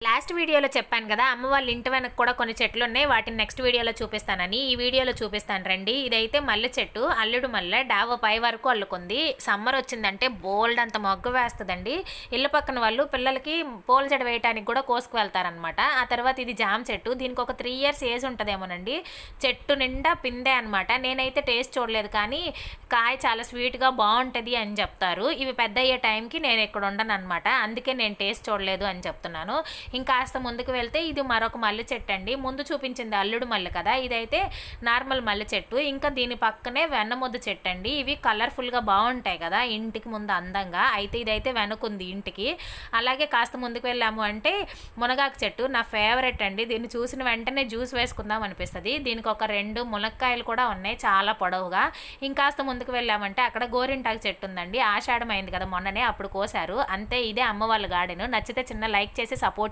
Last వీడియోలో చెప్పాను కదా, అమ్మ వాళ్ళ ఇంటి వెనక కూడా కొన్ని చెట్లు ఉన్నాయి, వాటిని నెక్స్ట్ వీడియోలో చూపిస్తానని. ఈ వీడియోలో చూపిస్తాను రండి. ఇదైతే మల్లె చెట్టు, అల్లుడు మల్లె, డాబా పై వరకు అల్లుకుంది. సమ్మర్ వచ్చిందంటే బోల్డ్ అంత మొగ్గు వేస్తుందండి. ఇళ్ళ పక్కన వాళ్ళు పిల్లలకి పూల జడ వేయడానికి కూడా కోసుకు వెళ్తారనమాట. ఆ తర్వాత ఇది జామ చెట్టు, దీనికి ఒక 3 years ఏజ్ ఉంటుందేమోనండి. చెట్టు నిండా పిందే అనమాట. నేనైతే టేస్ట్ చూడలేదు, కానీ కాయ చాలా స్వీట్గా బాగుంటుంది అని చెప్తారు. ఇవి పెద్ద అయ్యే టైంకి నేను ఇక్కడ ఉండను అనమాట, అందుకే నేను టేస్ట్ చూడలేదు అని చెప్తున్నాను. ఇంకాస్త ముందుకు వెళ్తే ఇది మరొక మల్లె చెట్టు అండి. ముందు చూపించింది అల్లుడు మల్లె కదా, ఇదైతే నార్మల్ మల్లె చెట్టు. ఇంకా దీని పక్కనే వెన్నముద్ద చెట్టు అండి. ఇవి కలర్ఫుల్గా బాగుంటాయి కదా ఇంటికి ముందు అందంగా. అయితే ఇదైతే వెనకుంది ఇంటికి. అలాగే కాస్త ముందుకు వెళ్ళాము అంటే మునగాకు చెట్టు, నా ఫేవరెట్ అండి. దీన్ని చూసిన వెంటనే జ్యూస్ వేసుకుందాం అనిపిస్తుంది. దీనికి ఒక 2 మునక్కాయలు కూడా ఉన్నాయి, చాలా పొడవుగా. ఇంకాస్త ముందుకు వెళ్ళామంటే అక్కడ గోరింటాకు చెట్టు ఉందండి. ఆషాఢం అయింది కదా మొన్ననే, అప్పుడు కోసారు. అంతే, ఇదే అమ్మ వాళ్ళ గార్డెన్. నచ్చితే చిన్న లైక్ చేసి సపోర్ట్